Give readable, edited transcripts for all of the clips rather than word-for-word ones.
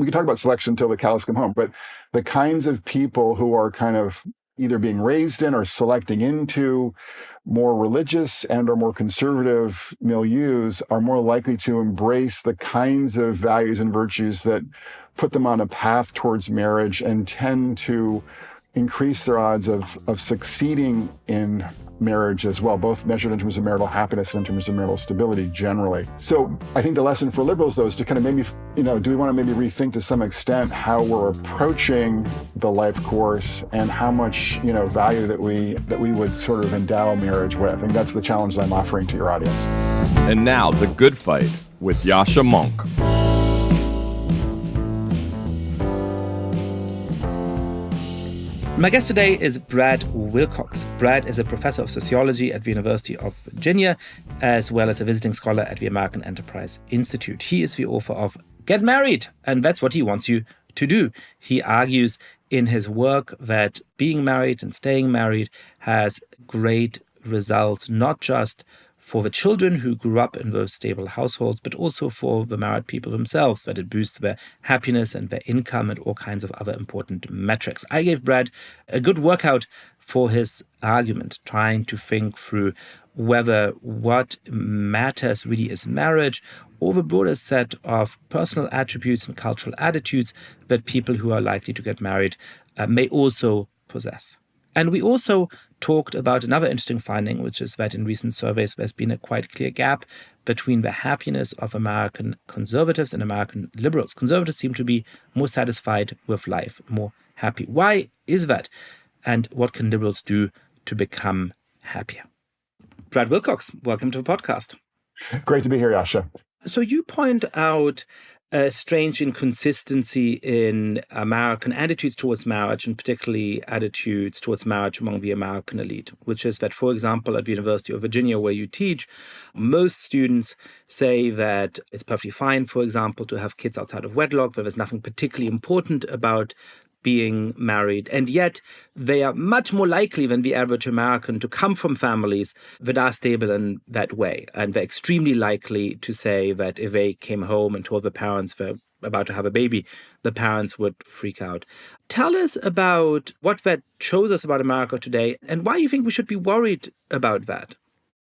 we can talk about selection until the cows come home, but the kinds of people who are kind of either being raised in or selecting into more religious and or more conservative milieus are more likely to embrace the kinds of values and virtues that put them on a path towards marriage and tend to increase their odds of succeeding in marriage as well, both measured in terms of marital happiness and in terms of marital stability generally. So I think the lesson for liberals, though, is to kind of maybe, do we want to maybe rethink to some extent how we're approaching the life course and how much, value that we would sort of endow marriage with? I think that's the challenge that I'm offering to your audience. And now, The Good Fight with Yascha Mounk. My guest today is Brad Wilcox. Brad is a professor of sociology at the University of Virginia, as well as a visiting scholar at the American Enterprise Institute. He is the author of Get Married, and that's what he wants you to do. He argues in his work that being married and staying married has great results, not just for the children who grew up in those stable households, but also for the married people themselves, that it boosts their happiness and their income and all kinds of other important metrics. I gave Brad a good workout for his argument, trying to think through whether what matters really is marriage or the broader set of personal attributes and cultural attitudes that people who are likely to get married may also possess. And we also talked about another interesting finding, which is that in recent surveys, there's been a quite clear gap between the happiness of American conservatives and American liberals. Conservatives seem to be more satisfied with life, more happy. Why is that? And what can liberals do to become happier? Brad Wilcox, welcome to the podcast. Great to be here, Yascha. So you point out a strange inconsistency in American attitudes towards marriage, and particularly attitudes towards marriage among the American elite, which is that, for example, at the University of Virginia, where you teach, most students say that it's perfectly fine, for example, to have kids outside of wedlock, but there's nothing particularly important about being married. And yet they are much more likely than the average American to come from families that are stable in that way. And they're extremely likely to say that if they came home and told the parents they're about to have a baby, the parents would freak out. Tell us about what that shows us about America today and why you think we should be worried about that.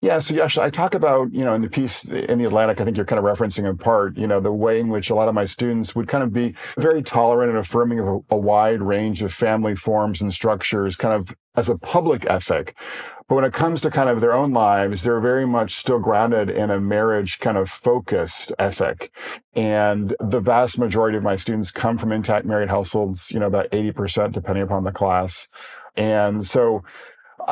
Yeah, so Yascha, I talk about, in the piece in The Atlantic, I think you're kind of referencing in part, the way in which a lot of my students would kind of be very tolerant and affirming of a wide range of family forms and structures kind of as a public ethic. But when it comes to kind of their own lives, they're very much still grounded in a marriage kind of focused ethic. And the vast majority of my students come from intact married households, about 80%, depending upon the class. And so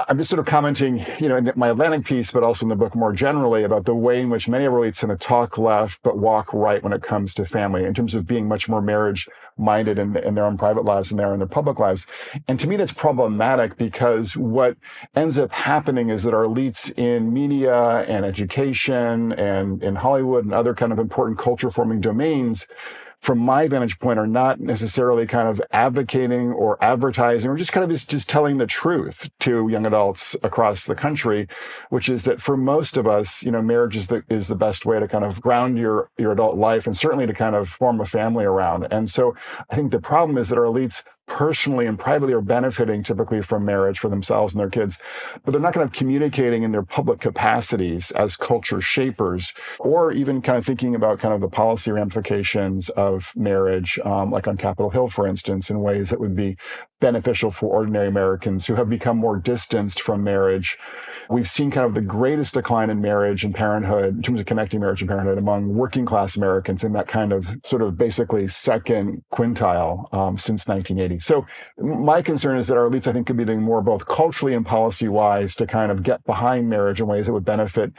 I'm just sort of commenting, in my Atlantic piece, but also in the book more generally about the way in which many of our elites tend to talk left, but walk right when it comes to family, in terms of being much more marriage-minded in their own private lives than they are in their public lives. And to me, that's problematic because what ends up happening is that our elites in media and education and in Hollywood and other kind of important culture-forming domains, from my vantage point, are not necessarily kind of advocating or advertising or just kind of just telling the truth to young adults across the country, which is that for most of us, marriage is the best way to kind of ground your adult life and certainly to kind of form a family around. And so I think the problem is that our elites personally and privately are benefiting typically from marriage for themselves and their kids, but they're not kind of communicating in their public capacities as culture shapers or even kind of thinking about kind of the policy ramifications of marriage, like on Capitol Hill, for instance, in ways that would be beneficial for ordinary Americans who have become more distanced from marriage. We've seen kind of the greatest decline in marriage and parenthood, in terms of connecting marriage and parenthood, among working class Americans in that kind of sort of basically second quintile since 1980. So my concern is that our elites, I think, could be doing more both culturally and policy-wise to kind of get behind marriage in ways that would benefit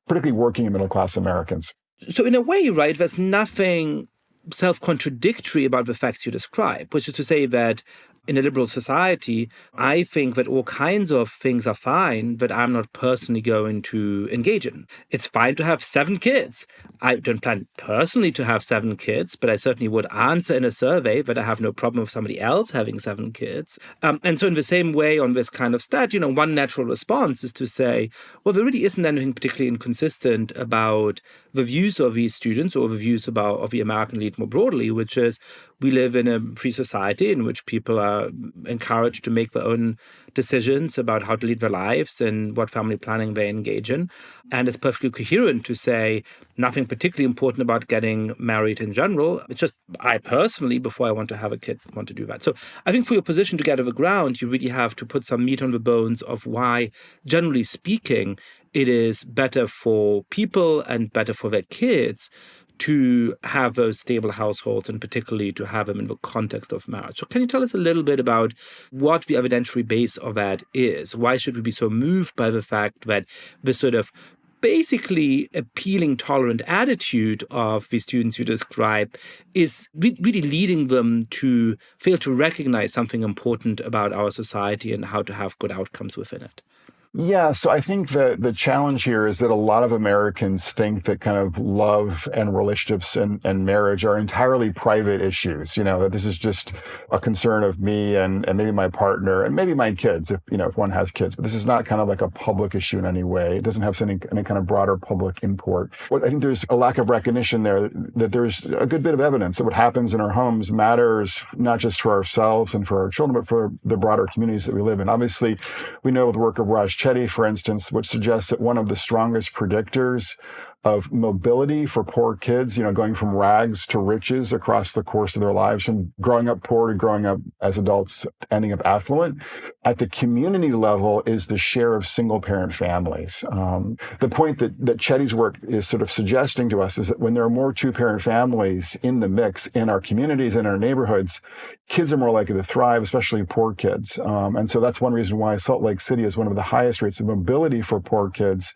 particularly working and middle-class Americans. So in a way, right, there's nothing self-contradictory about the facts you describe, which is to say that in a liberal society, I think that all kinds of things are fine that I'm not personally going to engage in. It's fine to have 7 kids. I don't plan personally to have 7 kids, but I certainly would answer in a survey that I have no problem with somebody else having 7 kids. And so in the same way on this kind of stat, one natural response is to say, well, there really isn't anything particularly inconsistent about the views of these students or the views of the American elite more broadly, which is we live in a free society in which people are encouraged to make their own decisions about how to lead their lives and what family planning they engage in. And it's perfectly coherent to say nothing particularly important about getting married in general. It's just I personally, before I want to have a kid, want to do that. So I think for your position to get over the ground, you really have to put some meat on the bones of why, generally speaking, it is better for people and better for their kids to have those stable households, and particularly to have them in the context of marriage. So can you tell us a little bit about what the evidentiary base of that is? Why should we be so moved by the fact that the sort of basically appealing, tolerant attitude of the students you describe is really leading them to fail to recognize something important about our society and how to have good outcomes within it? Yeah, so I think the challenge here is that a lot of Americans think that kind of love and relationships and marriage are entirely private issues, that this is just a concern of me and maybe my partner and maybe my kids, if one has kids. But this is not kind of like a public issue in any way. It doesn't have any kind of broader public import. I think there's a lack of recognition there that there's a good bit of evidence that what happens in our homes matters not just for ourselves and for our children, but for the broader communities that we live in. Obviously, we know the work of Raj Chetty, for instance, which suggests that one of the strongest predictors of mobility for poor kids, going from rags to riches across the course of their lives, from growing up poor to growing up as adults, ending up affluent, at the community level is the share of single-parent families. The point that Chetty's work is sort of suggesting to us is that when there are more two-parent families in the mix in our communities, in our neighborhoods, kids are more likely to thrive, especially poor kids. And so that's one reason why Salt Lake City has one of the highest rates of mobility for poor kids.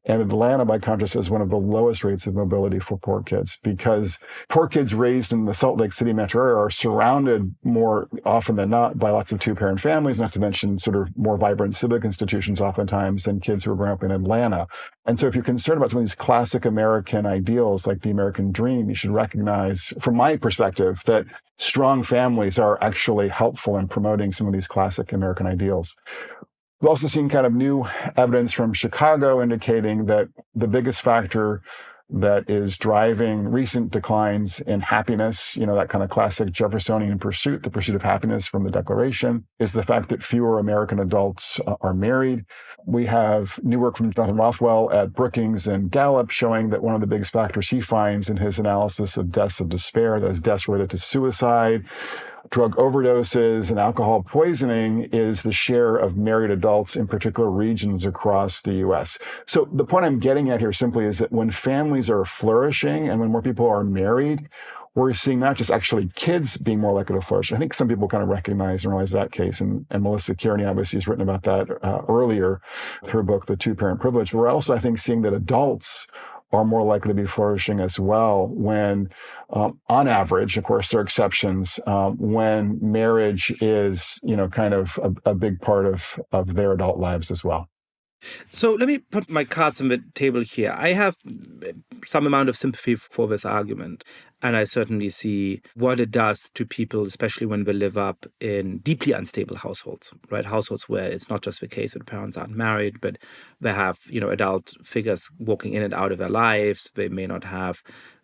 And Atlanta, by contrast, has one of the lowest rates of mobility for poor kids, because poor kids raised in the Salt Lake City metro area are surrounded more often than not by lots of two-parent families, not to mention sort of more vibrant civic institutions oftentimes than kids who are growing up in Atlanta. And so if you're concerned about some of these classic American ideals like the American dream, you should recognize, from my perspective, that strong families are actually helpful in promoting some of these classic American ideals. We've also seen kind of new evidence from Chicago indicating that the biggest factor that is driving recent declines in happiness, that kind of classic Jeffersonian pursuit, the pursuit of happiness from the Declaration, is the fact that fewer American adults are married. We have new work from Jonathan Rothwell at Brookings and Gallup showing that one of the biggest factors he finds in his analysis of deaths of despair, that is deaths related to suicide, drug overdoses, and alcohol poisoning, is the share of married adults in particular regions across the U.S. So the point I'm getting at here simply is that when families are flourishing and when more people are married, we're seeing not just actually kids being more likely to flourish. I think some people kind of recognize and realize that case, and Melissa Kearney obviously has written about that earlier through her book, The Two-Parent Privilege. But we're also, I think, seeing that adults are more likely to be flourishing as well when, on average, of course, there are exceptions, when marriage is, kind of a big part of their adult lives as well. So let me put my cards on the table here. I have some amount of sympathy for this argument, and I certainly see what it does to people, especially when they live up in deeply unstable households, right? Households where it's not just the case that parents aren't married, but they have, adult figures walking in and out of their lives. They may not have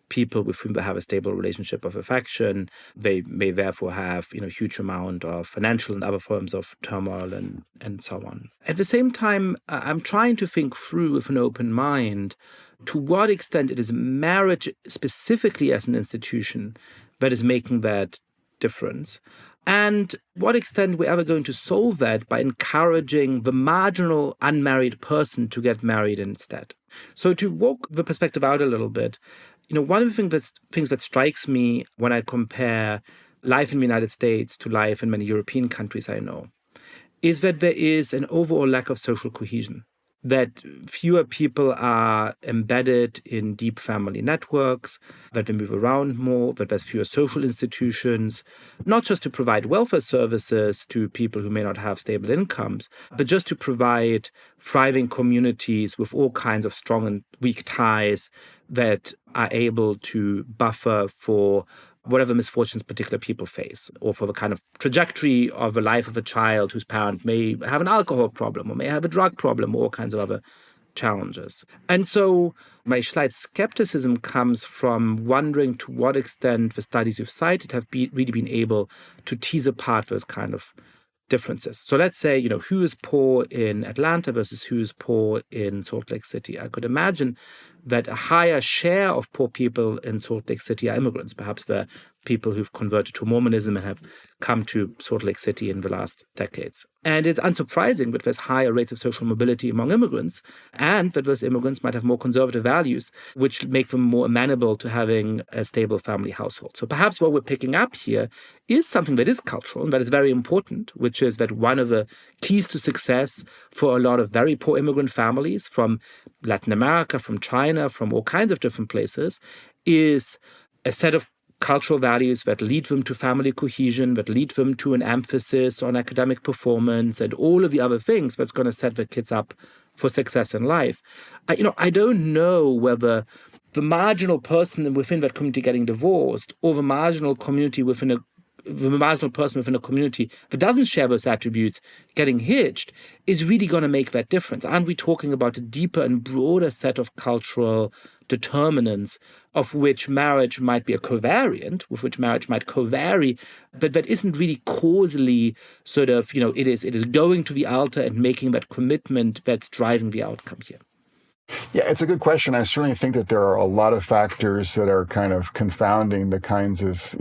people with whom they have a stable relationship of affection. They may therefore have, huge amount of financial and other forms of turmoil and so on. At the same time, I'm trying to think through with an open mind to what extent it is marriage specifically as an institution that is making that difference. And what extent we're ever going to solve that by encouraging the marginal unmarried person to get married instead. So to walk the perspective out a little bit, one of the things that strikes me when I compare life in the United States to life in many European countries I know is that there is an overall lack of social cohesion, that fewer people are embedded in deep family networks, that they move around more, that there's fewer social institutions, not just to provide welfare services to people who may not have stable incomes, but just to provide thriving communities with all kinds of strong and weak ties that are able to buffer for whatever misfortunes particular people face, or for the kind of trajectory of the life of a child whose parent may have an alcohol problem or may have a drug problem, or all kinds of other challenges. And so my slight skepticism comes from wondering to what extent the studies you've cited have really been able to tease apart those kind of differences. So let's say, who is poor in Atlanta versus who is poor in Salt Lake City. I could imagine that a higher share of poor people in Salt Lake City are immigrants. Perhaps they're people who've converted to Mormonism and have come to Salt Lake City in the last decades. And it's unsurprising that there's higher rates of social mobility among immigrants, and that those immigrants might have more conservative values, which make them more amenable to having a stable family household. So perhaps what we're picking up here is something that is cultural and that is very important, which is that one of the keys to success for a lot of very poor immigrant families from Latin America, from China, from all kinds of different places, is a set of cultural values that lead them to family cohesion, that lead them to an emphasis on academic performance and all of the other things that's going to set the kids up for success in life. I don't know whether the marginal person within that community getting divorced or the marginal person within a community that doesn't share those attributes getting hitched is really going to make that difference. Aren't we talking about a deeper and broader set of cultural determinants of which marriage might be a covariant, with which marriage might co-vary, but that isn't really causally sort of, it is going to the altar and making that commitment that's driving the outcome here? Yeah, it's a good question. I certainly think that there are a lot of factors that are kind of confounding the kinds of,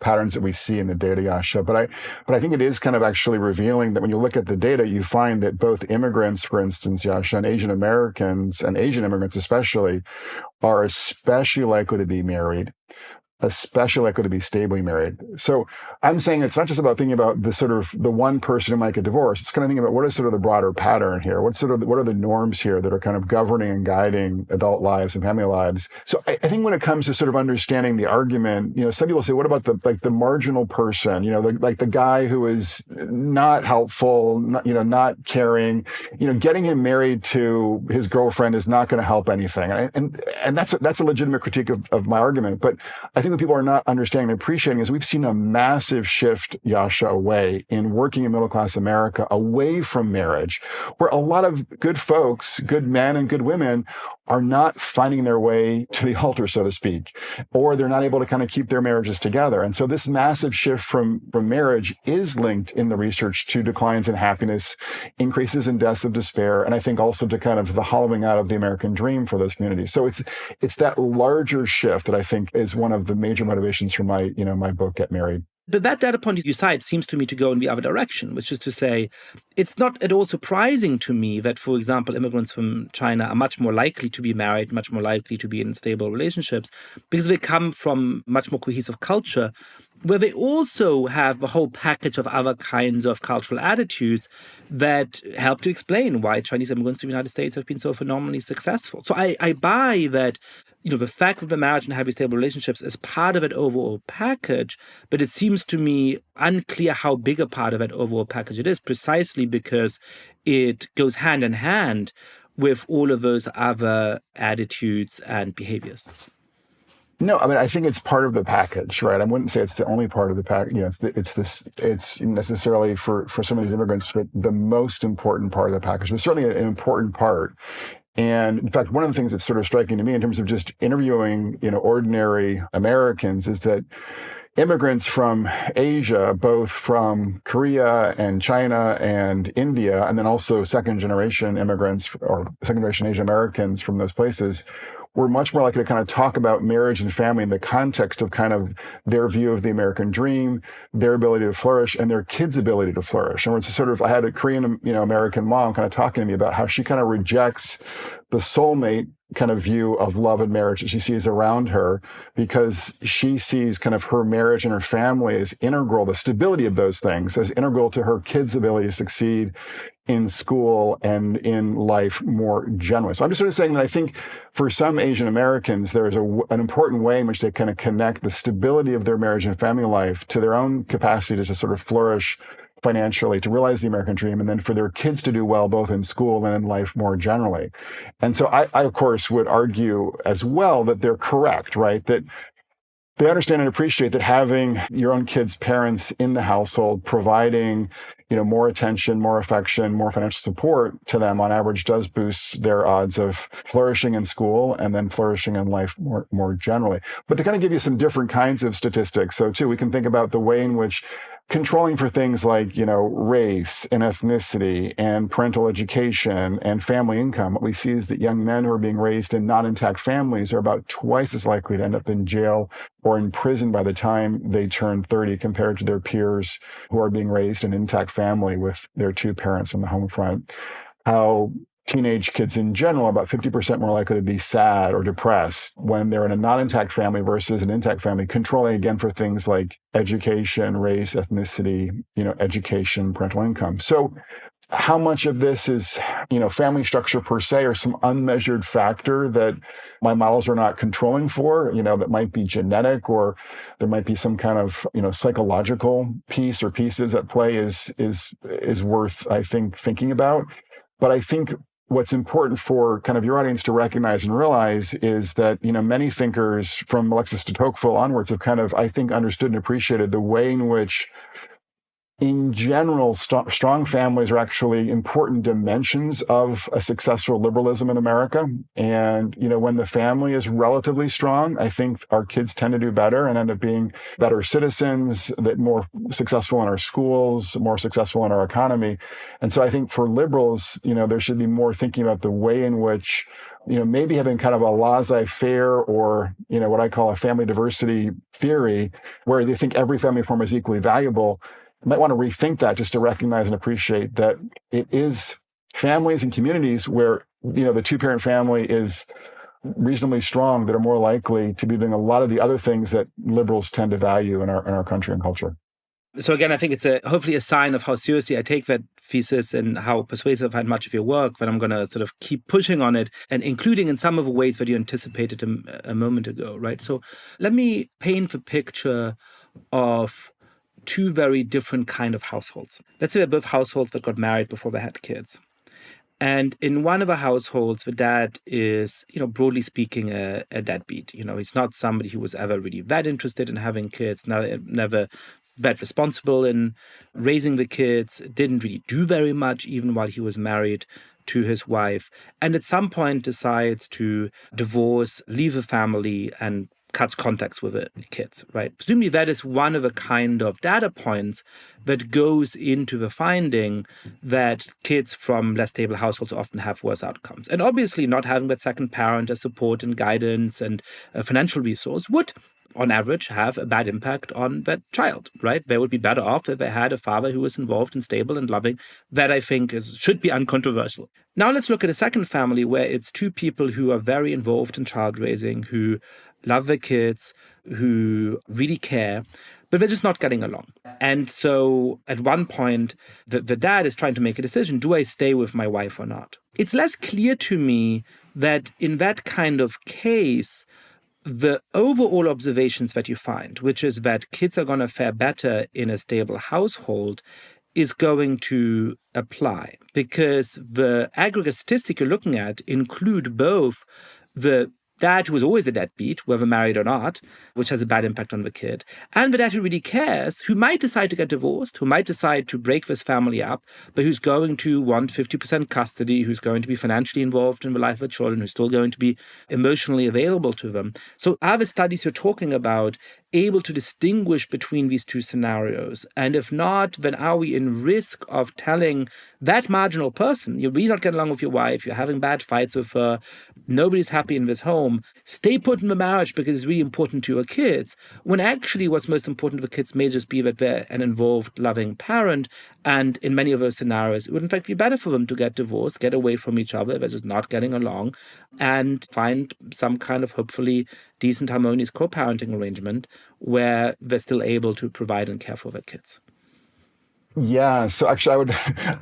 patterns that we see in the data, Yascha. But I think it is kind of actually revealing that when you look at the data, you find that both immigrants, for instance, Yascha, and Asian Americans, and Asian immigrants especially, are especially likely to be married, especially likely to be stably married. So I'm saying it's not just about thinking about the sort of the one person who might get divorced. It's kind of thinking about what is sort of the broader pattern here. What are the norms here that are kind of governing and guiding adult lives and family lives? So I think when it comes to sort of understanding the argument, some people say, what about the marginal person? The guy who is not helpful, not caring. Getting him married to his girlfriend is not going to help anything. And that's a legitimate critique of my argument. But I think what people are not understanding and appreciating is we've seen a massive shift, Yascha, away in working in middle-class America, away from marriage, where a lot of good folks, good men and good women, are not finding their way to the altar, so to speak, or they're not able to kind of keep their marriages together. And so this massive shift from marriage is linked in the research to declines in happiness, increases in deaths of despair, and I think also to kind of the hollowing out of the American dream for those communities. So it's that larger shift that I think is one of the major motivations for my book, Get Married. But that data point you cite seems to me to go in the other direction, which is to say, it's not at all surprising to me that, for example, immigrants from China are much more likely to be married, much more likely to be in stable relationships, because they come from much more cohesive culture, where they also have a whole package of other kinds of cultural attitudes that help to explain why Chinese immigrants to the United States have been so phenomenally successful. So I buy that the fact that the marriage and having stable relationships is part of that overall package, but it seems to me unclear how big a part of that overall package it is, precisely because it goes hand in hand with all of those other attitudes and behaviors. No, I mean, I think it's part of the package, right? I wouldn't say it's the only part of the package. It's necessarily for some of these immigrants, but the most important part of the package, but certainly an important part. And in fact, one of the things that's sort of striking to me in terms of just interviewing, ordinary Americans is that immigrants from Asia, both from Korea and China and India, and then also second-generation immigrants or second-generation Asian Americans from those places, were much more likely to kind of talk about marriage and family in the context of kind of their view of the American dream, their ability to flourish, and their kids' ability to flourish. And it's sort of, I had a Korean, American mom kind of talking to me about how she kind of rejects the soulmate kind of view of love and marriage that she sees around her, because she sees kind of her marriage and her family as integral, the stability of those things as integral to her kids' ability to succeed in school and in life more generally. So I'm just sort of saying that I think for some Asian Americans, there's an important way in which they kind of connect the stability of their marriage and family life to their own capacity to just sort of flourish financially, to realize the American dream, and then for their kids to do well, both in school and in life more generally. And so I of course, would argue as well that they're correct, right? That they understand and appreciate that having your own kids' parents in the household, providing, more attention, more affection, more financial support to them on average does boost their odds of flourishing in school and then flourishing in life more generally. But to kind of give you some different kinds of statistics, so too, we can think about the way in which controlling for things like, race and ethnicity and parental education and family income, what we see is that young men who are being raised in non-intact families are about twice as likely to end up in jail or in prison by the time they turn 30 compared to their peers who are being raised in an intact family with their two parents on the home front. How teenage kids in general are about 50% more likely to be sad or depressed when they're in a non-intact family versus an intact family, controlling again for things like education, race, ethnicity, education, parental income. So how much of this is, family structure per se, or some unmeasured factor that my models are not controlling for, that might be genetic, or there might be some kind of, psychological piece or pieces at play is worth, I think, thinking about. But I think what's important for kind of your audience to recognize and realize is that, many thinkers from Alexis de Tocqueville onwards have kind of, I think, understood and appreciated the way in which, in general, strong families are actually important dimensions of a successful liberalism in America. And, when the family is relatively strong, I think our kids tend to do better and end up being better citizens, that more successful in our schools, more successful in our economy. And so I think for liberals, there should be more thinking about the way in which, maybe having kind of a laissez-faire or, what I call a family diversity theory, where they think every family form is equally valuable. You might want to rethink that just to recognize and appreciate that it is families and communities where, the two-parent family is reasonably strong that are more likely to be doing a lot of the other things that liberals tend to value in our country and culture. So again, I think it's hopefully a sign of how seriously I take that thesis and how persuasive I find much of your work, but I'm going to sort of keep pushing on it and including in some of the ways that you anticipated a moment ago, right? So let me paint the picture of two very different kind of households. Let's say they're both households that got married before they had kids. And in one of the households, the dad is, broadly speaking, a deadbeat. He's not somebody who was ever really that interested in having kids, never that responsible in raising the kids, didn't really do very much even while he was married to his wife. And at some point decides to divorce, leave the family, and cuts contacts with the kids, right? Presumably that is one of the kind of data points that goes into the finding that kids from less stable households often have worse outcomes. And obviously not having that second parent as support and guidance and a financial resource would, on average, have a bad impact on that child, right? They would be better off if they had a father who was involved and stable and loving. That, I think, should be uncontroversial. Now let's look at a second family where it's two people who are very involved in child raising, who love their kids, who really care, but they're just not getting along. And so at one point, the dad is trying to make a decision. Do I stay with my wife or not? It's less clear to me that in that kind of case, the overall observations that you find, which is that kids are going to fare better in a stable household, is going to apply, because the aggregate statistic you're looking at include both the dad who was always a deadbeat, whether married or not, which has a bad impact on the kid, and the dad who really cares, who might decide to get divorced, who might decide to break this family up, but who's going to want 50% custody, who's going to be financially involved in the life of the children, who's still going to be emotionally available to them. So are the studies you're talking about able to distinguish between these two scenarios? And if not, then are we in risk of telling that marginal person, you're really not getting along with your wife, you're having bad fights with her, nobody's happy in this home, stay put in the marriage because it's really important to your kids, when actually what's most important to the kids may just be that they're an involved, loving parent. And in many of those scenarios, it would in fact be better for them to get divorced, get away from each other, they're just not getting along, and find some kind of hopefully decent, harmonious co-parenting arrangement where they're still able to provide and care for their kids. Yeah, so actually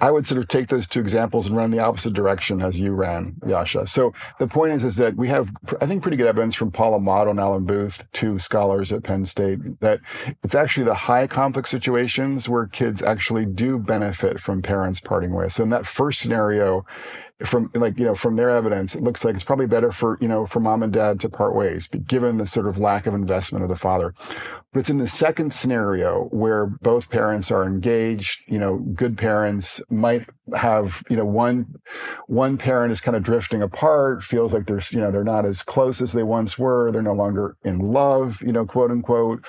I would sort of take those two examples and run the opposite direction as you ran, Yascha. So the point is that we have, I think, pretty good evidence from Paul Amato and Alan Booth, two scholars at Penn State, that it's actually the high conflict situations where kids actually do benefit from parents parting ways. So in that first scenario, from from their evidence, it looks like it's probably better for mom and dad to part ways, given the sort of lack of investment of the father. But it's in the second scenario where both parents are engaged, good parents might have, one parent is kind of drifting apart, feels like they're not as close as they once were. They're no longer in love, quote unquote.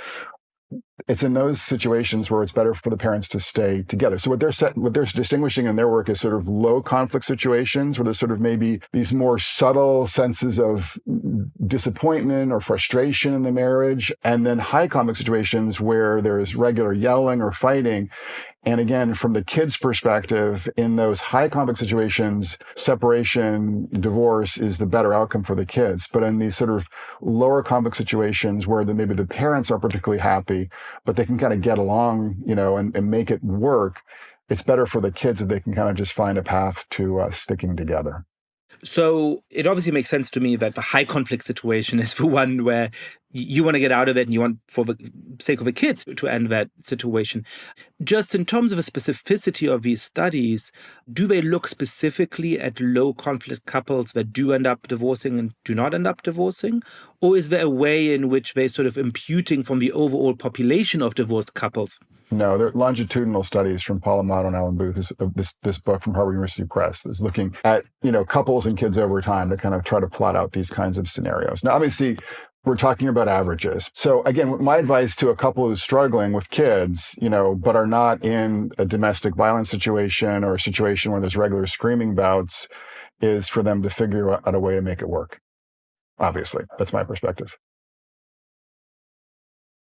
It's in those situations where it's better for the parents to stay together. So what they're distinguishing in their work is sort of low conflict situations where there's sort of maybe these more subtle senses of disappointment or frustration in the marriage, and then high conflict situations where there's regular yelling or fighting. And again, from the kid's perspective, in those high conflict situations, separation, divorce is the better outcome for the kids. But in these sort of lower conflict situations where maybe the parents aren't particularly happy, but they can kind of get along, and make it work, it's better for the kids if they can kind of just find a path to sticking together. So it obviously makes sense to me that the high conflict situation is the one where you want to get out of it and you want, for the sake of the kids, to end that situation. Just in terms of the specificity of these studies, do they look specifically at low conflict couples that do end up divorcing and do not end up divorcing? Or is there a way in which they're sort of imputing from the overall population of divorced couples? No, they're longitudinal studies from Paul Amato and Alan Booth. This book from Harvard University Press is looking at, couples and kids over time to kind of try to plot out these kinds of scenarios. Now, obviously, we're talking about averages. So again, my advice to a couple who's struggling with kids, but are not in a domestic violence situation or a situation where there's regular screaming bouts, is for them to figure out a way to make it work. Obviously, that's my perspective.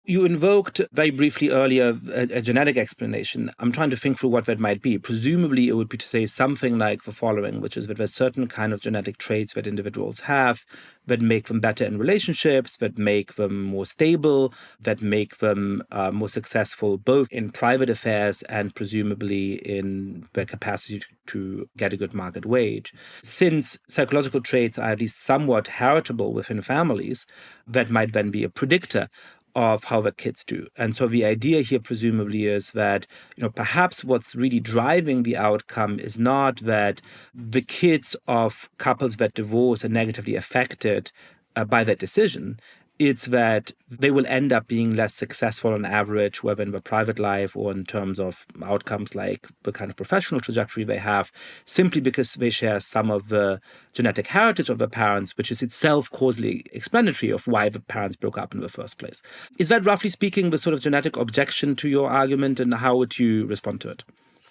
You invoked very briefly earlier a genetic explanation. I'm trying to think through what that might be. Presumably, it would be to say something like the following, which is that there's certain kind of genetic traits that individuals have that make them better in relationships, that make them more stable, that make them more successful both in private affairs and presumably in their capacity to get a good market wage. Since psychological traits are at least somewhat heritable within families, that might then be a predictor of how the kids do. And so the idea here presumably is that, perhaps what's really driving the outcome is not that the kids of couples that divorce are negatively affected by that decision. It's that they will end up being less successful on average, whether in their private life or in terms of outcomes like the kind of professional trajectory they have, simply because they share some of the genetic heritage of their parents, which is itself causally explanatory of why the parents broke up in the first place. Is that, roughly speaking, the sort of genetic objection to your argument, and how would you respond to it?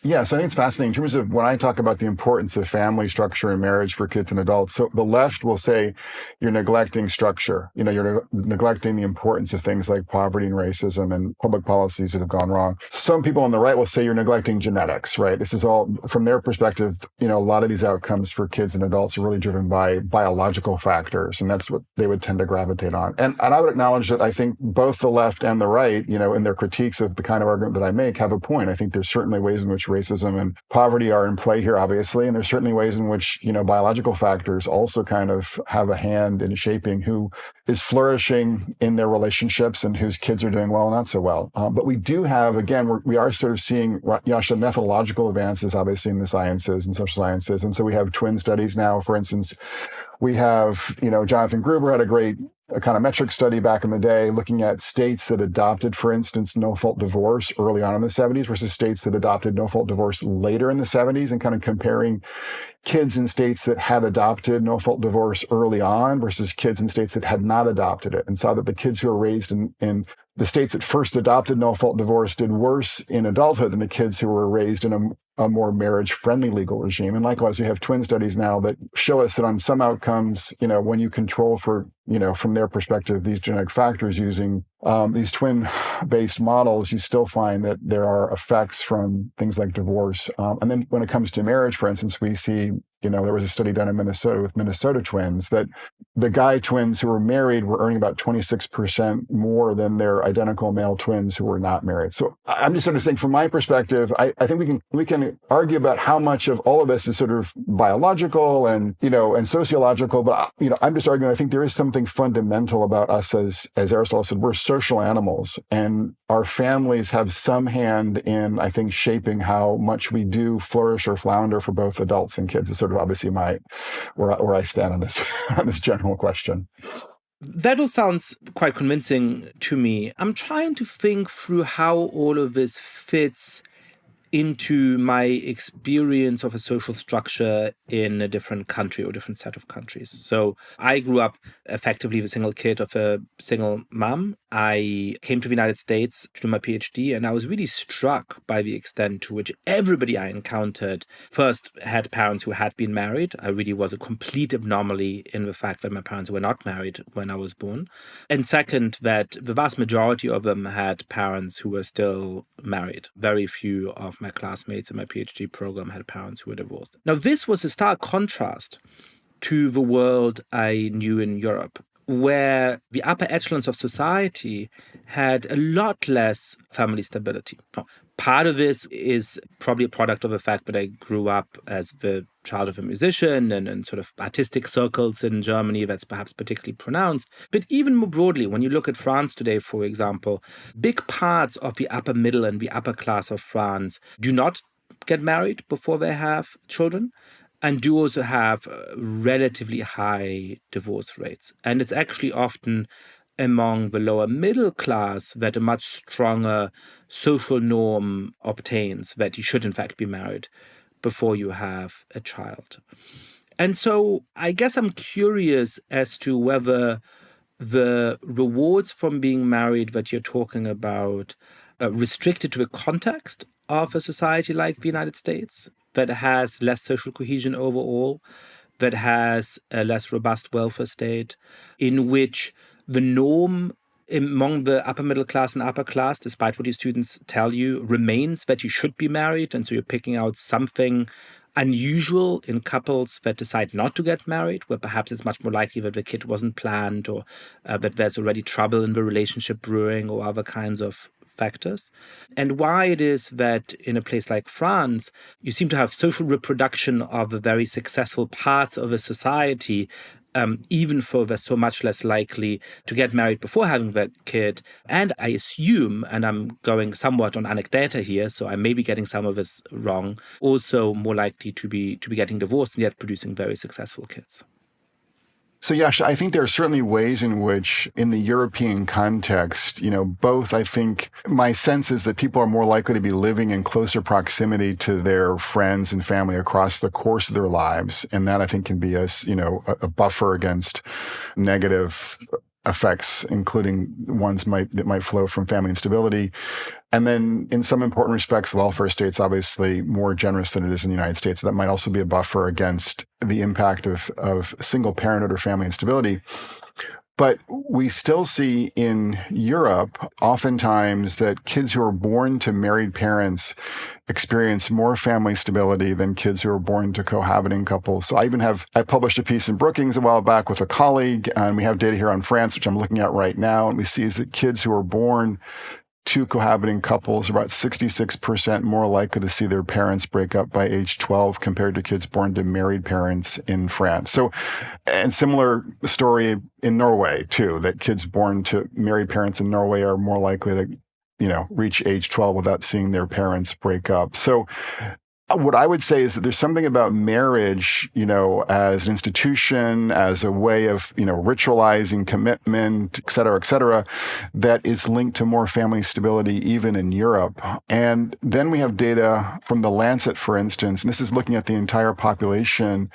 Yeah, so I think it's fascinating in terms of when I talk about the importance of family structure and marriage for kids and adults. So the left will say you're neglecting structure. You're neglecting the importance of things like poverty and racism and public policies that have gone wrong. Some people on the right will say you're neglecting genetics, right? This is all, from their perspective, a lot of these outcomes for kids and adults are really driven by biological factors, and that's what they would tend to gravitate on. And I would acknowledge that I think both the left and the right, in their critiques of the kind of argument that I make, have a point. I think there's certainly ways in which racism and poverty are in play here, obviously. And there's certainly ways in which, biological factors also kind of have a hand in shaping who is flourishing in their relationships and whose kids are doing well and not so well. But we do have, again, we are sort of seeing, Yascha, methodological advances, obviously, in the sciences and social sciences. And so we have twin studies now, for instance. We have, Jonathan Gruber had a great kind of metric study back in the day looking at states that adopted, for instance, no-fault divorce early on in the 70s versus states that adopted no-fault divorce later in the 70s, and kind of comparing kids in states that had adopted no-fault divorce early on versus kids in states that had not adopted it, and saw that the kids who were raised in the states that first adopted no-fault divorce did worse in adulthood than the kids who were raised in a more marriage-friendly legal regime. And likewise, we have twin studies now that show us that on some outcomes, when you control for, from their perspective, these genetic factors using these twin-based models, you still find that there are effects from things like divorce. And then when it comes to marriage, for instance, we see, there was a study done in Minnesota with Minnesota twins that the guy twins who were married were earning about 26% more than their identical male twins who were not married. So I'm just sort of saying, from my perspective, I think we can argue about how much of all of this is sort of biological and, and sociological. But, I'm just arguing, I think there is something fundamental about us as Aristotle said, we're social animals, and our families have some hand in, I think, shaping how much we do flourish or flounder for both adults and kids. It's sort of of obviously where I stand on this on this general question. That all sounds quite convincing to me. I'm trying to think through how all of this fits into my experience of a social structure in a different country or different set of countries. So I grew up effectively the single kid of a single mom. I came to the United States to do my PhD, and I was really struck by the extent to which everybody I encountered first had parents who had been married. I really was a complete anomaly in the fact that my parents were not married when I was born. And second, that the vast majority of them had parents who were still married. Very few of my classmates in my PhD program had parents who were divorced. Now, this was a stark contrast to the world I knew in Europe, where the upper echelons of society had a lot less family stability. Now, part of this is probably a product of the fact that I grew up as the child of a musician and sort of artistic circles in Germany that's perhaps particularly pronounced. But even more broadly, when you look at France today, for example, big parts of the upper middle and the upper class of France do not get married before they have children, and do also have relatively high divorce rates. And it's actually often among the lower middle class that a much stronger social norm obtains that you should in fact be married before you have a child. And so I guess I'm curious as to whether the rewards from being married that you're talking about are restricted to the context of a society like the United States that has less social cohesion overall, that has a less robust welfare state, in which the norm among the upper middle class and upper class, despite what your students tell you, remains that you should be married. And so you're picking out something unusual in couples that decide not to get married, where perhaps it's much more likely that the kid wasn't planned, or that there's already trouble in the relationship brewing, or other kinds of factors. And why it is that in a place like France, you seem to have social reproduction of the very successful parts of a society, even though they're so much less likely to get married before having that kid. And I assume, and I'm going somewhat on anecdata here, so I may be getting some of this wrong, also more likely to be getting divorced and yet producing very successful kids. So, Yascha, I think there are certainly ways in which, in the European context, both, I think, my sense is that people are more likely to be living in closer proximity to their friends and family across the course of their lives. And that, I think, can be a buffer against negative effects, including ones that might flow from family instability. And then in some important respects, the welfare state's obviously more generous than it is in the United States. So that might also be a buffer against the impact of single parenthood or family instability. But we still see in Europe oftentimes that kids who are born to married parents experience more family stability than kids who are born to cohabiting couples. So I published a piece in Brookings a while back with a colleague, and we have data here on France, which I'm looking at right now. And we see is that kids who are born to cohabiting couples are about 66% more likely to see their parents break up by age 12 compared to kids born to married parents in France. So, and similar story in Norway too, that kids born to married parents in Norway are more likely to, reach age 12 without seeing their parents break up. So what I would say is that there's something about marriage, as an institution, as a way of, ritualizing commitment, et cetera, that is linked to more family stability even in Europe. And then we have data from the Lancet, for instance, and this is looking at the entire population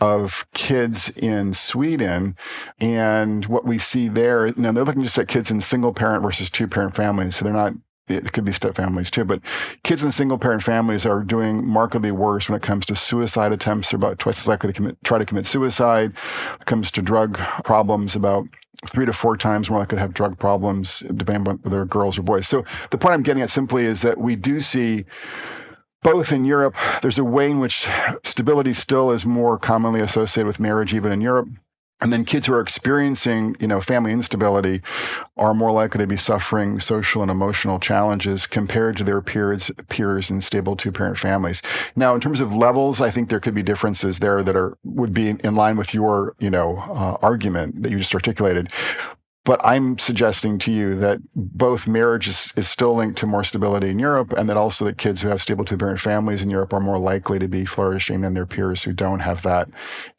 of kids in Sweden. And what we see there, they're looking just at kids in single parent versus two parent families. So they're not, it could be step families too, but kids in single parent families are doing markedly worse when it comes to suicide attempts. They're about twice as likely to try to commit suicide. When it comes to drug problems, about 3 to 4 times more likely to have drug problems, depending on whether they're girls or boys. So the point I'm getting at simply is that we do see both in Europe, there's a way in which stability still is more commonly associated with marriage, even in Europe. And then kids who are experiencing, family instability are more likely to be suffering social and emotional challenges compared to their peers in stable two-parent families. Now, in terms of levels, I think there could be differences there that would be in line with your, argument that you just articulated. But I'm suggesting to you that both marriage is still linked to more stability in Europe, and that also that kids who have stable two-parent families in Europe are more likely to be flourishing than their peers who don't have that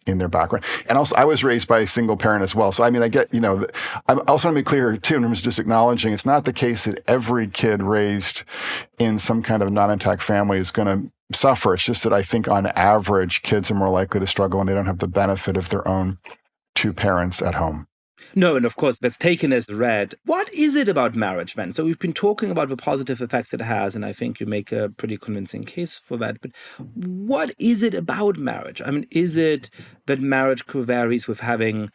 in their background. And also, I was raised by a single parent as well. So, I mean, I get, I also want to be clear, too, in terms of just acknowledging it's not the case that every kid raised in some kind of non-intact family is going to suffer. It's just that I think on average, kids are more likely to struggle when they don't have the benefit of their own two parents at home. No, and of course, that's taken as read. What is it about marriage then? So we've been talking about the positive effects it has, and I think you make a pretty convincing case for that. But what is it about marriage? I mean, is it that marriage co-varies with having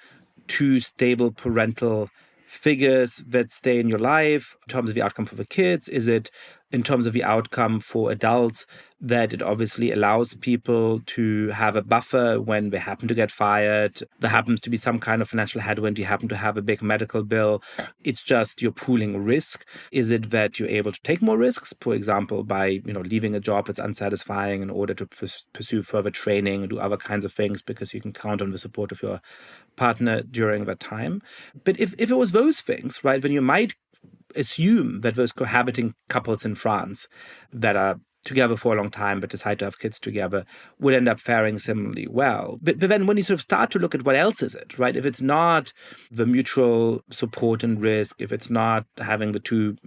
two stable parental figures that stay in your life in terms of the outcome for the kids? Is it in terms of the outcome for adults that it obviously allows people to have a buffer when they happen to get fired? There happens to be some kind of financial headwind. You happen to have a big medical bill. It's just you're pooling risk. Is it that you're able to take more risks, for example, by leaving a job that's unsatisfying in order to pursue further training and do other kinds of things because you can count on the support of your partner during that time? But if it was those things, right, then you might assume that those cohabiting couples in France that are together for a long time but decide to have kids together would end up faring similarly well. But then when you sort of start to look at what else is it, right? If it's not the mutual support and risk, if it's not having the two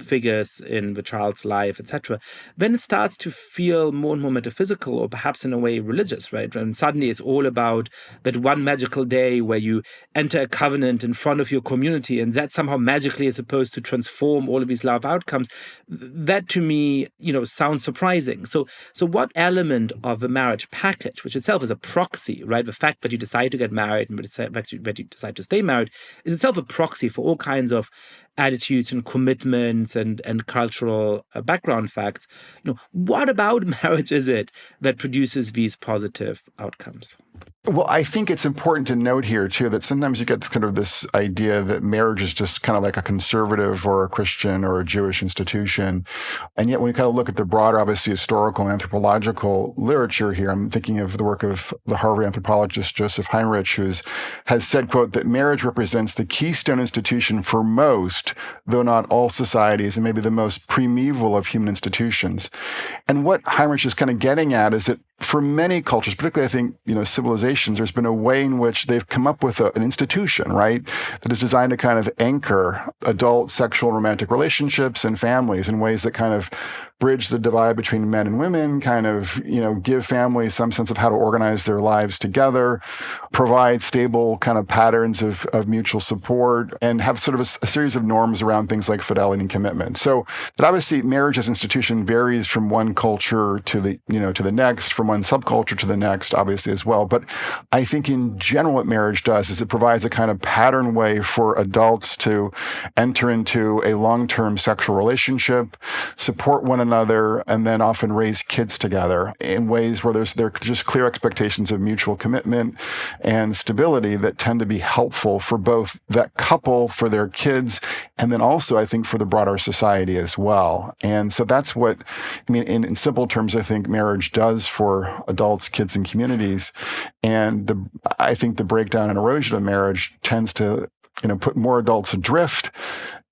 figures in the child's life, etc., then it starts to feel more and more metaphysical or perhaps in a way religious, right? And suddenly it's all about that one magical day where you enter a covenant in front of your community and that somehow magically is supposed to transform all of these love outcomes. That to me, sounds surprising. So what element of the marriage package, which itself is a proxy, right? The fact that you decide to get married and the fact that you decide to stay married is itself a proxy for all kinds of attitudes and commitments and cultural background facts. What about marriage is it that produces these positive outcomes? Well, I think it's important to note here, too, that sometimes you get kind of this idea that marriage is just kind of like a conservative or a Christian or a Jewish institution. And yet when we kind of look at the broader, obviously, historical and anthropological literature here, I'm thinking of the work of the Harvard anthropologist Joseph Heinrich, who has said, quote, that marriage represents the keystone institution for most, though not all societies, and maybe the most primeval of human institutions. And what Heinrich is kind of getting at is that for many cultures, particularly, I think, civilizations, there's been a way in which they've come up with an institution, right, that is designed to kind of anchor adult sexual and romantic relationships and families in ways that kind of bridge the divide between men and women, kind of, give families some sense of how to organize their lives together, provide stable kind of patterns of mutual support, and have sort of a series of norms around things like fidelity and commitment. So, but obviously, marriage as an institution varies from one culture to the next, from one subculture to the next, obviously as well. But I think in general, what marriage does is it provides a kind of pattern way for adults to enter into a long-term sexual relationship, support one another, and then often raise kids together in ways where there are just clear expectations of mutual commitment and stability that tend to be helpful for both that couple, for their kids, and then also, I think, for the broader society as well. And so that's what, in simple terms, I think marriage does for adults, kids, and communities. And I think the breakdown and erosion of marriage tends to, put more adults adrift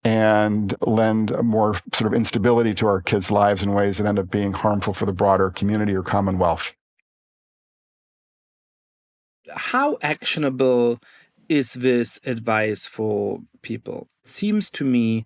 and lend more sort of instability to our kids' lives in ways that end up being harmful for the broader community or commonwealth. How actionable is this advice for people? It seems to me,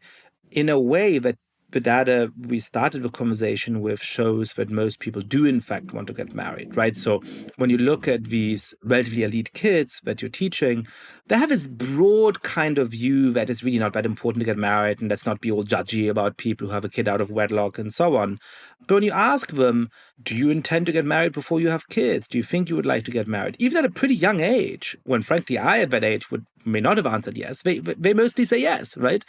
in a way, that the data we started the conversation with shows that most people do, in fact, want to get married, right? So when you look at these relatively elite kids that you're teaching, they have this broad kind of view that it's really not that important to get married, and let's not be all judgy about people who have a kid out of wedlock and so on. But when you ask them, do you intend to get married before you have kids? Do you think you would like to get married? Even at a pretty young age, when frankly I at that age may not have answered yes, they mostly say yes, right?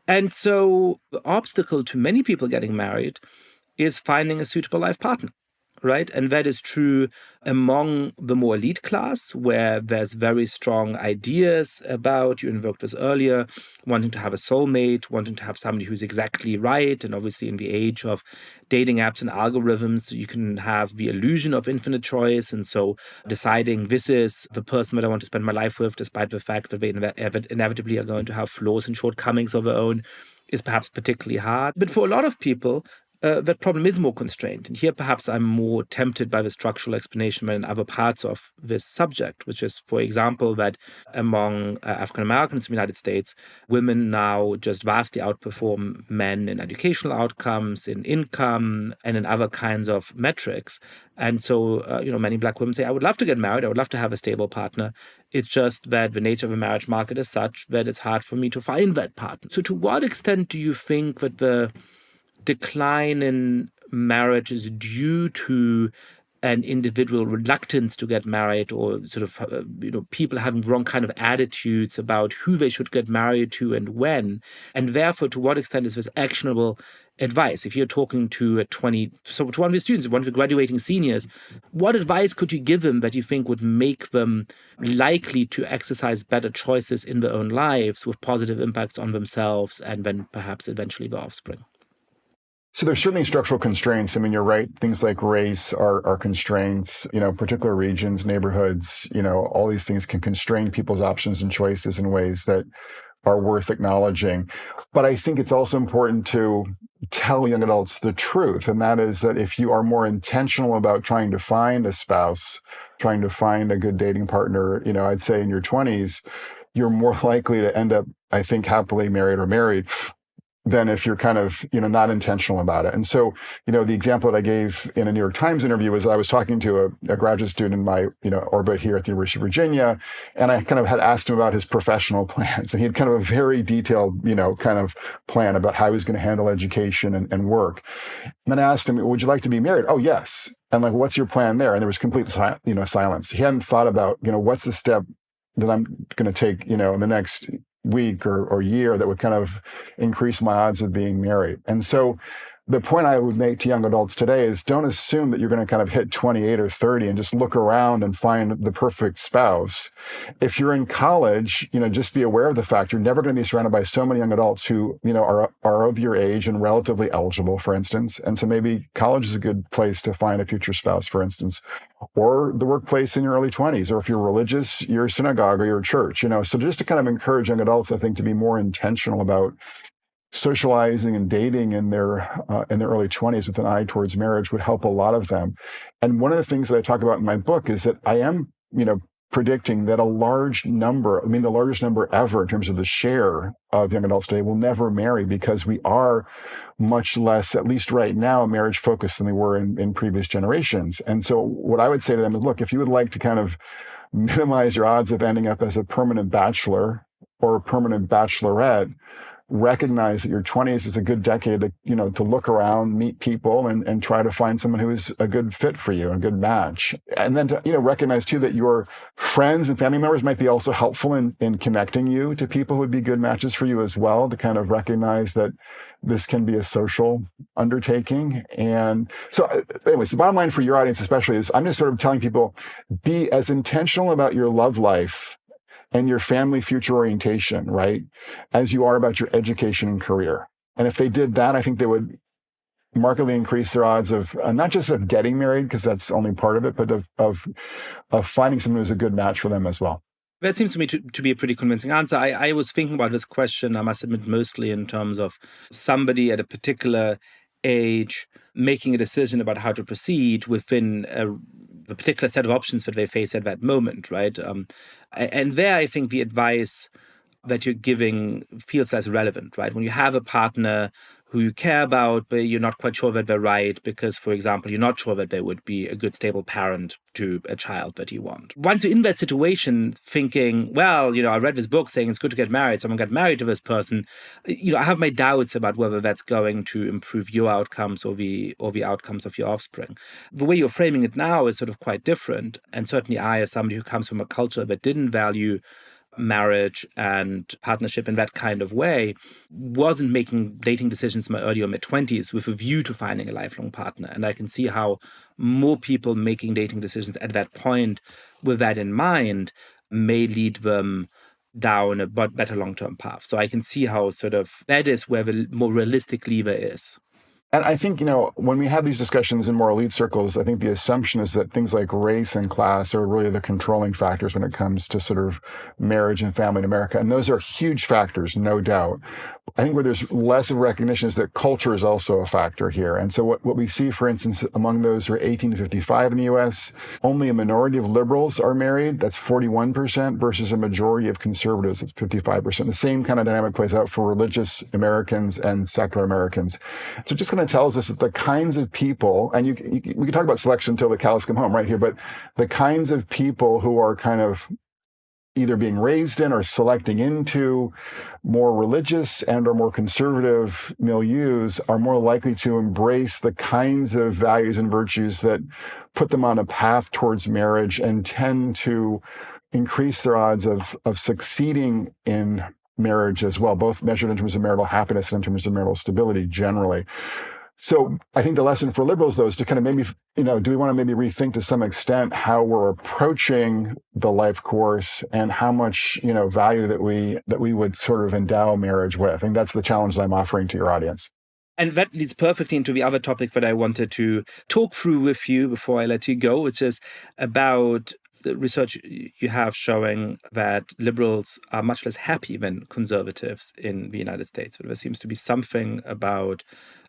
And so the obstacle to many people getting married is finding a suitable life partner, right? And that is true among the more elite class, where there's very strong ideas about, you invoked this earlier, wanting to have a soulmate, wanting to have somebody who's exactly right. And obviously in the age of dating apps and algorithms, you can have the illusion of infinite choice. And so deciding this is the person that I want to spend my life with, despite the fact that they inevitably are going to have flaws and shortcomings of their own, is perhaps particularly hard. But for a lot of people, that problem is more constrained. And here perhaps I'm more tempted by the structural explanation than in other parts of this subject, which is, for example, that among African Americans in the United States, women now just vastly outperform men in educational outcomes, in income, and in other kinds of metrics. And so, many Black women say, I would love to get married. I would love to have a stable partner. It's just that the nature of the marriage market is such that it's hard for me to find that partner. So to what extent do you think that the decline in marriage is due to an individual reluctance to get married, or sort of, people having wrong kind of attitudes about who they should get married to and when? And therefore, to what extent is this actionable advice? If you're talking to to one of your students, one of the graduating seniors, what advice could you give them that you think would make them likely to exercise better choices in their own lives with positive impacts on themselves and then perhaps eventually their offspring? So there's certainly structural constraints. I mean, you're right. Things like race are constraints, particular regions, neighborhoods, all these things can constrain people's options and choices in ways that are worth acknowledging. But I think it's also important to tell young adults the truth. And that is that if you are more intentional about trying to find a spouse, trying to find a good dating partner, I'd say in your 20s, you're more likely to end up, I think, happily married or married than if you're kind of, not intentional about it. And so, the example that I gave in a New York Times interview was I was talking to a graduate student in my, orbit here at the University of Virginia, and I kind of had asked him about his professional plans. And he had kind of a very detailed, kind of plan about how he was going to handle education and work. And I asked him, would you like to be married? Oh, yes. And like, what's your plan there? And there was complete, silence. He hadn't thought about, what's the step that I'm going to take, in the next week or year that would kind of increase my odds of being married. And so the point I would make to young adults today is don't assume that you're going to kind of hit 28 or 30 and just look around and find the perfect spouse. If you're in college, just be aware of the fact you're never going to be surrounded by so many young adults who, are of your age and relatively eligible, for instance. And so maybe college is a good place to find a future spouse, for instance, or the workplace in your early 20s, or if you're religious, your synagogue or your church, So just to kind of encourage young adults, I think, to be more intentional about socializing and dating in their early 20s with an eye towards marriage would help a lot of them. And one of the things that I talk about in my book is that I am, predicting that the largest number ever in terms of the share of young adults today will never marry, because we are much less, at least right now, marriage focused than they were in previous generations. And so what I would say to them is, look, if you would like to kind of minimize your odds of ending up as a permanent bachelor or a permanent bachelorette, recognize that your 20s is a good decade to, to look around, meet people, and try to find someone who is a good fit for you, a good match. And then to, recognize too that your friends and family members might be also helpful in connecting you to people who would be good matches for you as well, to kind of recognize that this can be a social undertaking. And so anyways, the bottom line for your audience especially is I'm just sort of telling people, be as intentional about your love life and your family future orientation, right, as you are about your education and career. And if they did that, I think they would markedly increase their odds of not just of getting married, because that's only part of it, but of finding someone who's a good match for them as well. That seems to me to be a pretty convincing answer. I was thinking about this question, I must admit, mostly in terms of somebody at a particular age making a decision about how to proceed within a particular set of options that they face at that moment, right? And there, I think the advice that you're giving feels less relevant, right? When you have a partner who you care about, but you're not quite sure that they're right because, for example, you're not sure that they would be a good, stable parent to a child that you want. Once you're in that situation thinking, well, I read this book saying it's good to get married, so I'm going to get married to this person, I have my doubts about whether that's going to improve your outcomes or the outcomes of your offspring. The way you're framing it now is sort of quite different. And certainly I, as somebody who comes from a culture that didn't value marriage and partnership in that kind of way wasn't making dating decisions in my early or mid-20s with a view to finding a lifelong partner. And I can see how more people making dating decisions at that point with that in mind may lead them down a better long-term path. So I can see how sort of that is where the more realistic lever is. And I think, when we have these discussions in more elite circles, I think the assumption is that things like race and class are really the controlling factors when it comes to sort of marriage and family in America. And those are huge factors, no doubt. I think where there's less of recognition is that culture is also a factor here. And so what we see, for instance, among those who are 18 to 55 in the U.S., only a minority of liberals are married. That's 41% versus a majority of conservatives. That's 55%. The same kind of dynamic plays out for religious Americans and secular Americans. So just kind of tells us that the kinds of people, and we can talk about selection until the cows come home right here, but the kinds of people who are kind of either being raised in or selecting into more religious and or more conservative milieus are more likely to embrace the kinds of values and virtues that put them on a path towards marriage and tend to increase their odds of succeeding in marriage as well, both measured in terms of marital happiness and in terms of marital stability generally. So I think the lesson for liberals, though, is to kind of maybe, do we want to maybe rethink to some extent how we're approaching the life course and how much, value that we would sort of endow marriage with? I think that's the challenge that I'm offering to your audience. And that leads perfectly into the other topic that I wanted to talk through with you before I let you go, which is about the research you have showing that liberals are much less happy than conservatives in the United States. But there seems to be something about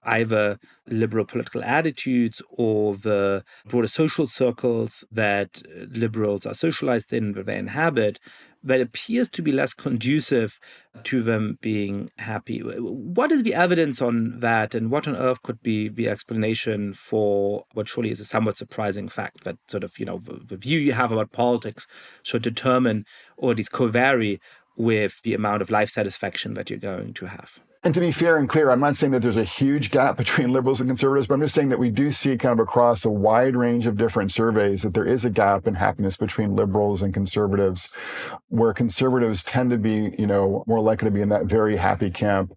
either liberal political attitudes or the broader social circles that liberals are socialized in, that they inhabit, that appears to be less conducive to them being happy. What is the evidence on that, and what on earth could be the explanation for what surely is a somewhat surprising fact that sort of, the view you have about politics should determine or at least co-vary with the amount of life satisfaction that you're going to have? And to be fair and clear, I'm not saying that there's a huge gap between liberals and conservatives, but I'm just saying that we do see kind of across a wide range of different surveys that there is a gap in happiness between liberals and conservatives, where conservatives tend to be, more likely to be in that very happy camp.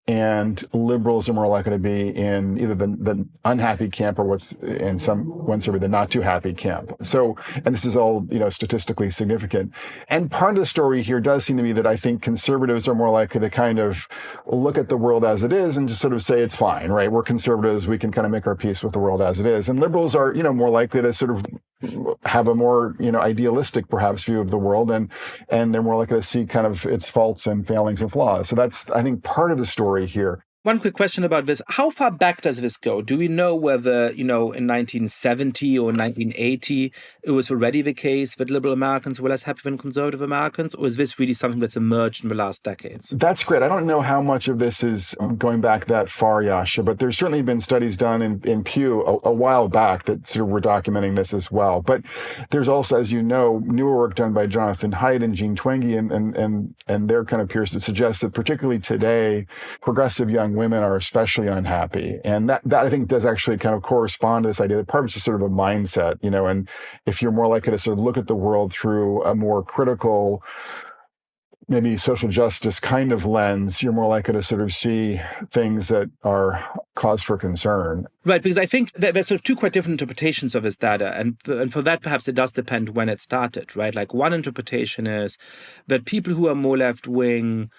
And liberals are more likely to be in either the unhappy camp or one survey, the not too happy camp. So, and this is all, statistically significant. And part of the story here does seem to me that I think conservatives are more likely to kind of look at the world as it is and just sort of say it's fine, right? We're conservatives. We can kind of make our peace with the world as it is. And liberals are, more likely to sort of have a more, idealistic perhaps view of the world, and they're more likely to see kind of its faults and failings and flaws. So that's, I think, part of the story here. One quick question about this. How far back does this go? Do we know whether, in 1970 or 1980, it was already the case that liberal Americans were less happy than conservative Americans? Or is this really something that's emerged in the last decades? That's great. I don't know how much of this is going back that far, Yascha, but there's certainly been studies done in Pew a while back that sort of were documenting this as well. But there's also, as you know, newer work done by Jonathan Haidt and Jean Twenge and their kind of peers that suggest that particularly today, progressive young women are especially unhappy. And that I think does actually kind of correspond to this idea that part of it's just sort of a mindset, and if you're more likely to sort of look at the world through a more critical, maybe social justice kind of lens, you're more likely to sort of see things that are cause for concern. Right, because I think that there's sort of two quite different interpretations of this data. And for that, perhaps it does depend when it started, right? Like one interpretation is that people who are more left-wing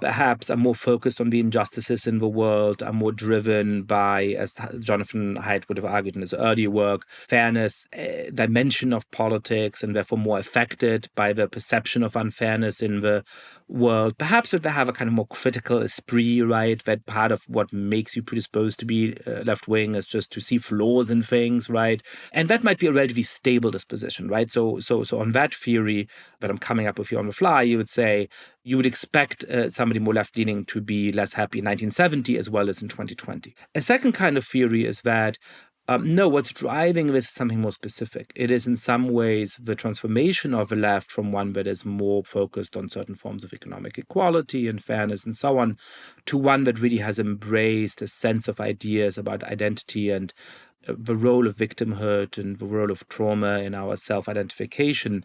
perhaps are more focused on the injustices in the world, are more driven by, as Jonathan Haidt would have argued in his earlier work, fairness, dimension of politics, and therefore more affected by the perception of unfairness in the world. Perhaps if they have a kind of more critical esprit, right, that part of what makes you predisposed to be left-wing is just to see flaws in things, right? And that might be a relatively stable disposition, right? So on that theory that I'm coming up with here on the fly, you would say you would expect somebody more left-leaning to be less happy in 1970 as well as in 2020. A second kind of theory is that no, what's driving this is something more specific. It is in some ways the transformation of the left from one that is more focused on certain forms of economic equality and fairness and so on, to one that really has embraced a sense of ideas about identity and the role of victimhood and the role of trauma in our self-identification,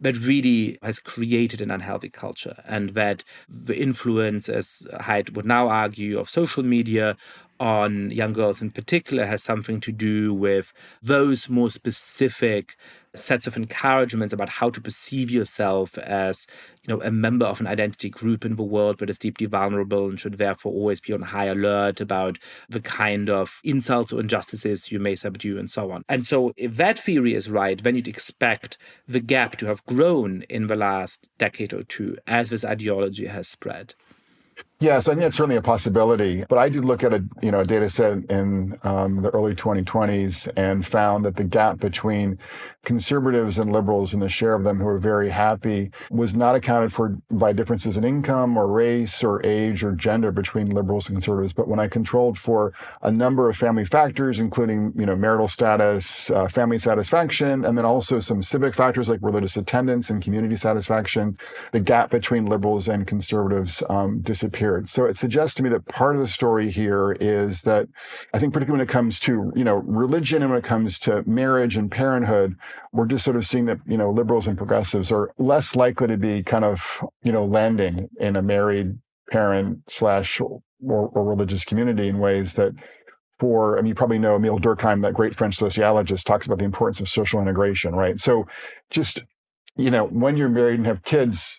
that really has created an unhealthy culture, and that the influence, as Haidt would now argue, of social media on young girls in particular has something to do with those more specific sets of encouragements about how to perceive yourself as, a member of an identity group in the world that is deeply vulnerable and should therefore always be on high alert about the kind of insults or injustices you may subdue and so on. And so if that theory is right, then you'd expect the gap to have grown in the last decade or two as this ideology has spread. Yes, I think that's certainly a possibility. But I did look at a data set in the early 2020s and found that the gap between conservatives and liberals and the share of them who were very happy was not accounted for by differences in income or race or age or gender between liberals and conservatives. But when I controlled for a number of family factors, including marital status, family satisfaction, and then also some civic factors like religious attendance and community satisfaction, the gap between liberals and conservatives disappeared. So it suggests to me that part of the story here is that I think particularly when it comes to, religion and when it comes to marriage and parenthood, we're just sort of seeing that, liberals and progressives are less likely to be kind of, landing in a married parent / or religious community in ways that you probably know Emile Durkheim, that great French sociologist, talks about the importance of social integration, right? So just, when you're married and have kids,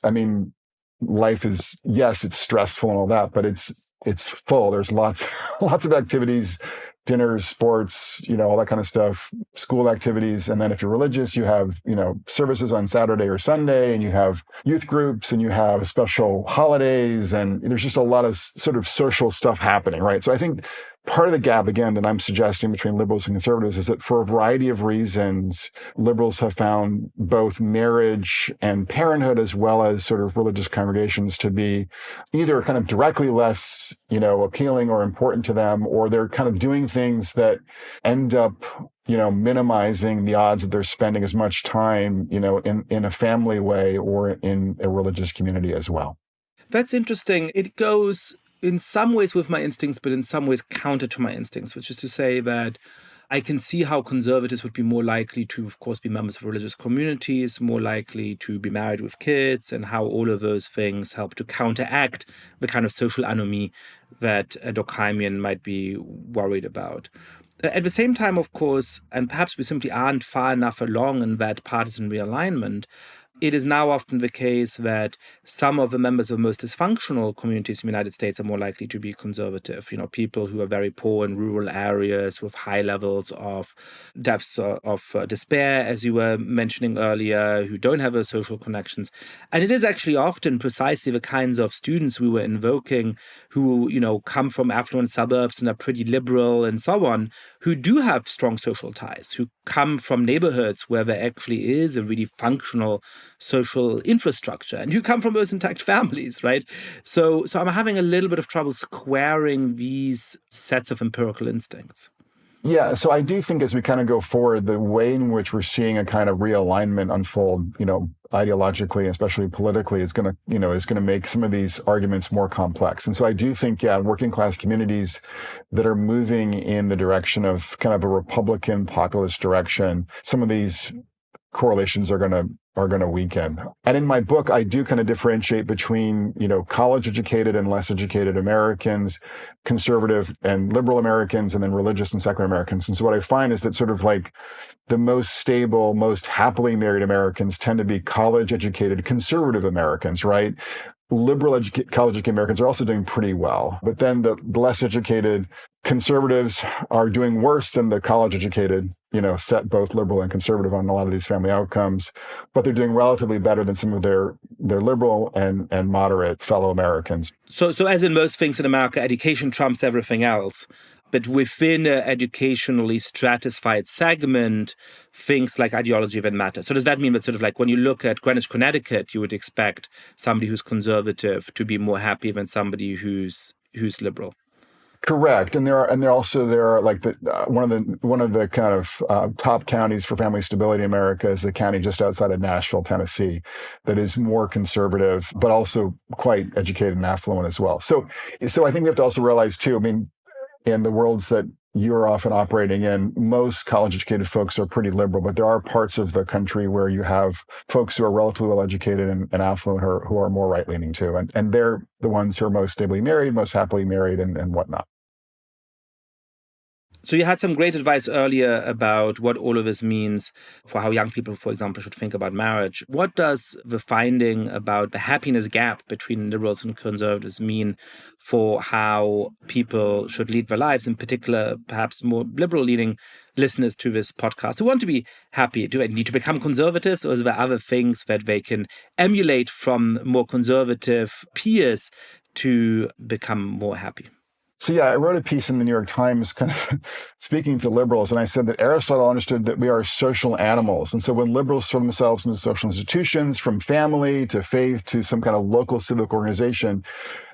life is, yes, it's stressful and all that, but it's full. There's lots of activities, dinners, sports, all that kind of stuff, school activities. And then if you're religious, you have, services on Saturday or Sunday, and you have youth groups, and you have special holidays, and there's just a lot of sort of social stuff happening, right? So I think part of the gap, again, that I'm suggesting between liberals and conservatives is that for a variety of reasons, liberals have found both marriage and parenthood, as well as sort of religious congregations, to be either kind of directly less, appealing or important to them, or they're kind of doing things that end up, minimizing the odds that they're spending as much time, in a family way or in a religious community as well. That's interesting. It goes in some ways with my instincts, but in some ways counter to my instincts, which is to say that I can see how conservatives would be more likely to, of course, be members of religious communities, more likely to be married with kids, and how all of those things help to counteract the kind of social anomie that a Durkheimian might be worried about. At the same time, of course, and perhaps we simply aren't far enough along in that partisan realignment, it is now often the case that some of the members of most dysfunctional communities in the United States are more likely to be conservative. People who are very poor in rural areas with high levels of deaths of despair, as you were mentioning earlier, who don't have those social connections. And it is actually often precisely the kinds of students we were invoking who, come from affluent suburbs and are pretty liberal and so on, who do have strong social ties, who come from neighborhoods where there actually is a really functional social infrastructure, and who come from those intact families, right? So I'm having a little bit of trouble squaring these sets of empirical instincts. Yeah, so I do think as we kind of go forward, the way in which we're seeing a kind of realignment unfold, ideologically, especially politically, is going to make some of these arguments more complex. And so I do think, working class communities that are moving in the direction of kind of a Republican populist direction, some of these correlations are going to weaken. And in my book, I do kind of differentiate between, college educated and less educated Americans, conservative and liberal Americans, and then religious and secular Americans. And so what I find is that sort of like the most stable, most happily married Americans tend to be college educated conservative Americans, right? Liberal college educated Americans are also doing pretty well. But then the less educated conservatives are doing worse than the college educated, set both liberal and conservative on a lot of these family outcomes, but they're doing relatively better than some of their liberal and moderate fellow Americans. So as in most things in America, education trumps everything else. But within an educationally stratified segment, things like ideology then matter. So does that mean that sort of like when you look at Greenwich, Connecticut, you would expect somebody who's conservative to be more happy than somebody who's liberal? Correct, and there are like one of the kind of top counties for family stability in America is the county just outside of Nashville, Tennessee, that is more conservative, but also quite educated and affluent as well. So I think we have to also realize too. In the worlds that you're often operating in, most college-educated folks are pretty liberal, but there are parts of the country where you have folks who are relatively well-educated and affluent who are more right-leaning too. And they're the ones who are most stably married, most happily married, and whatnot. So you had some great advice earlier about what all of this means for how young people, for example, should think about marriage. What does the finding about the happiness gap between liberals and conservatives mean for how people should lead their lives, in particular, perhaps more liberal-leaning listeners to this podcast who want to be happy? Do they need to become conservatives, or is there other things that they can emulate from more conservative peers to become more happy? So yeah, I wrote a piece in the New York Times kind of speaking to liberals, and I said that Aristotle understood that we are social animals. And so when liberals throw themselves into social institutions, from family to faith to some kind of local civic organization,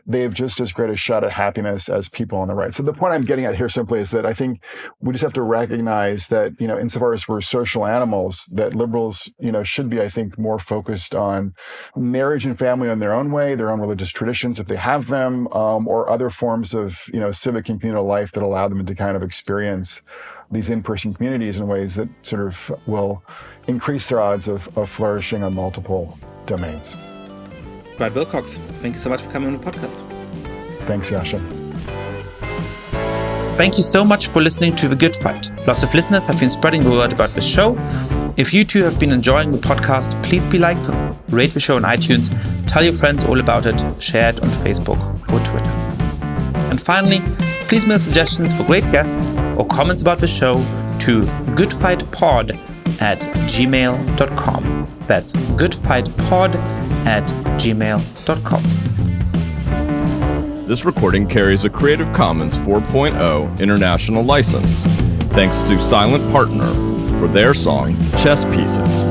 they have just as great a shot at happiness as people on the right. So the point I'm getting at here simply is that I think we just have to recognize that, insofar as we're social animals, that liberals, should be, I think, more focused on marriage and family in their own way, their own religious traditions, if they have them, or other forms of, civic and communal life that allow them to kind of experience these in-person communities in ways that sort of will increase their odds of flourishing on multiple domains. Brad Wilcox, thank you so much for coming on the podcast. Thanks, Yascha. Thank you so much for listening to The Good Fight. Lots of listeners have been spreading the word about the show. If you too have been enjoying the podcast, please be like, rate the show on iTunes, tell your friends all about it, share it on Facebook or Twitter. And finally, please mail suggestions for great guests or comments about the show to goodfightpod@gmail.com. That's goodfightpod@gmail.com. This recording carries a Creative Commons 4.0 international license. Thanks to Silent Partner for their song, Chess Pieces.